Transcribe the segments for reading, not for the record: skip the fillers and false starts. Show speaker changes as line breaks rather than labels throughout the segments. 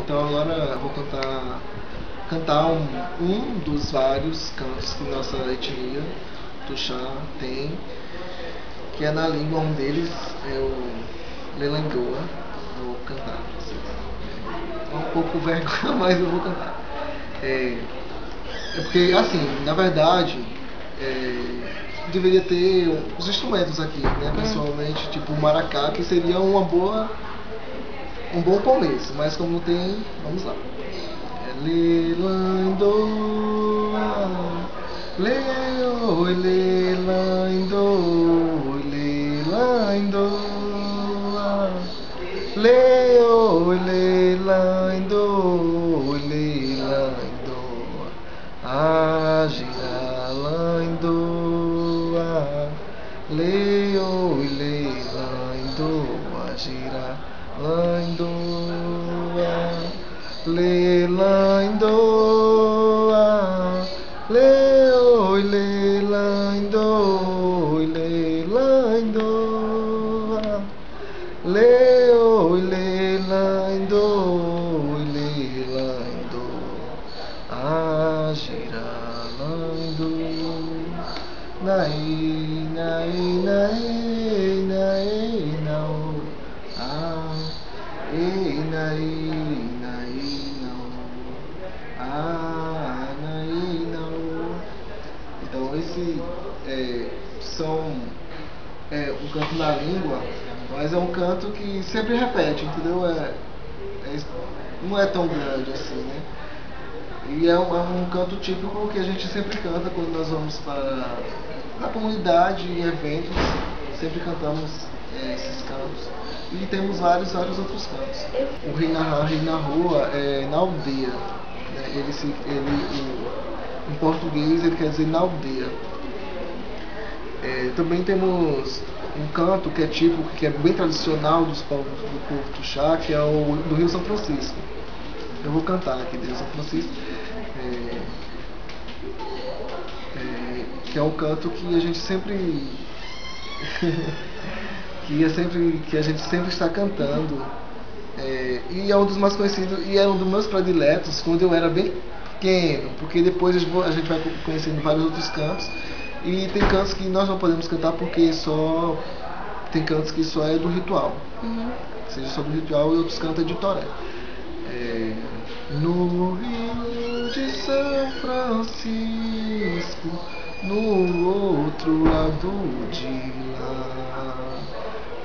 Então agora eu vou cantar um dos vários cantos que nossa etnia Tuxá tem, que é na língua. Um deles é o Lelangoa. Eu vou cantar pra vocês. É um pouco vergonha, mas eu vou cantar. É porque, assim, na verdade, deveria ter os instrumentos aqui, né? Pessoalmente, tipo o maracá, que seria um bom começo, mas como não tem, vamos lá. Lelandoa, leoi, lelandoa, lelandoa, leoi, lelandoa, lelandoa, agiralandoa, leoi, lelandoa, agiralandoa, lelandoa, leoi, lelandoa, lelandoa, leoi, lelandoa, lelandoa, agiralandoa, nai, nai, nai, nai, nao, ei, nai, nai, nao, nai, nao. Então esse um canto na língua, mas é um canto que sempre repete, entendeu? Não é tão grande assim, né? E é um canto típico que a gente sempre canta quando nós vamos para a comunidade, em eventos, sempre cantamos esses cantos. E temos vários outros cantos. O Rei na Rua é na aldeia, né? Em português ele quer dizer na aldeia. Também temos um canto que é típico, que é bem tradicional do povo Tuxá, que é o do Rio São Francisco. Eu vou cantar aqui do Rio São Francisco, que é um canto que a gente sempre que a gente sempre está cantando, e é um dos mais conhecidos e é um dos meus prediletos quando eu era bem pequeno, porque depois a gente vai conhecendo vários outros cantos. E tem cantos que nós não podemos cantar porque tem cantos que só é do ritual. Seja só do ritual, e outros cantos é de toré. No Rio de São Francisco, no outro lado de lá,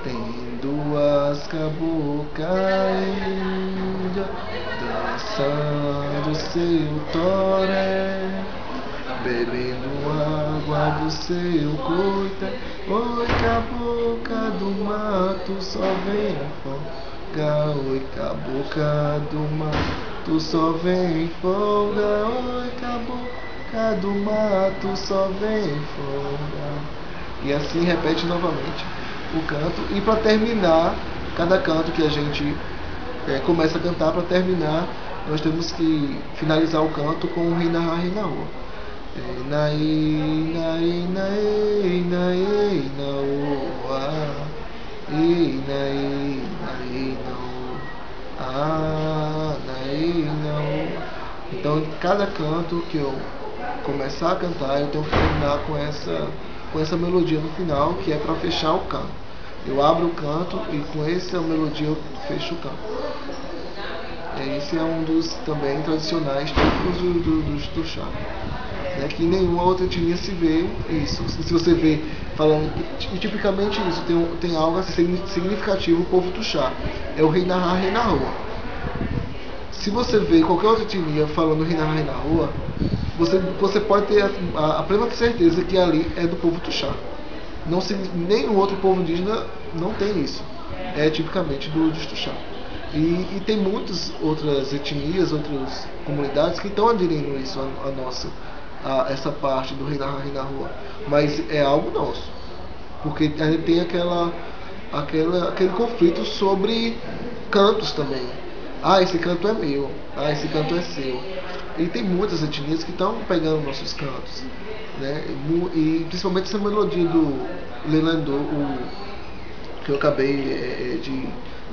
tem duas caboclas dançando seu toré, bebendo água do seu coité. Oi, cabocla do mato, só vem folga. Oi, cabocla do mato, só vem folga. Oi, cabocla do mato, só vem folga. E assim repete novamente o canto. E para terminar, cada canto que a gente começa a cantar, para terminar, nós temos que finalizar o canto com o Rei na Rua. Nai, nai, nai, nai, naoa, ei, nai, nai, naoa, nai, naoa. Então, cada canto que eu começar a cantar, eu tenho que terminar com essa melodia no final, que é para fechar o canto. Eu abro o canto e com essa melodia eu fecho o canto. Esse é um dos também tradicionais típicos dos Tuxá, né, que em nenhuma outra etnia se vê isso. Se você vê falando, e tipicamente isso tem algo assim significativo, o povo Tuxá é o Rei na Rua. Se você vê qualquer outra etnia falando Rei na Rua, você pode ter a plena certeza que ali é do povo Tuxá. Nenhum outro povo indígena não tem isso. É tipicamente dos Tuxá. E tem muitas outras etnias, outras comunidades que estão aderindo isso a essa parte do Rei na Rua. Mas é algo nosso. Porque a gente tem aquele conflito sobre cantos também. Esse canto é meu. Esse canto é seu. E tem muitas etnias que estão pegando nossos cantos, né? E principalmente essa melodia do Lelandô, que eu acabei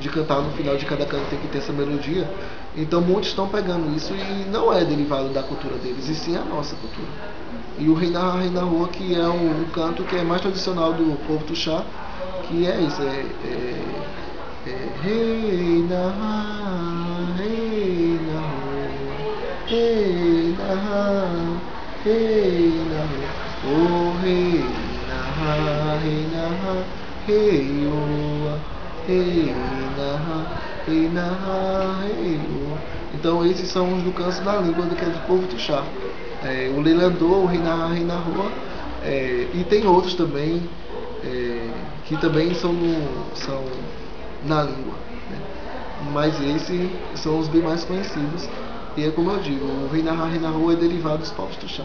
de cantar no final de cada canto tem que ter essa melodia. Então muitos estão pegando isso e não é derivado da cultura deles, e sim a nossa cultura. E o Rei na Rua, que é um canto que é mais tradicional do povo Tuxá, que é isso, Rei na rua, rei na rua, oh rei na rua, rei oa, rei na oa. Então esses são os do canto da língua que é do povo Tuxá. O Leilandô, o rei na rua, e tem outros também que também são na língua, né? Mas esses são os bem mais conhecidos. E é como eu digo, o rei na rua é derivado dos povos Tuxá.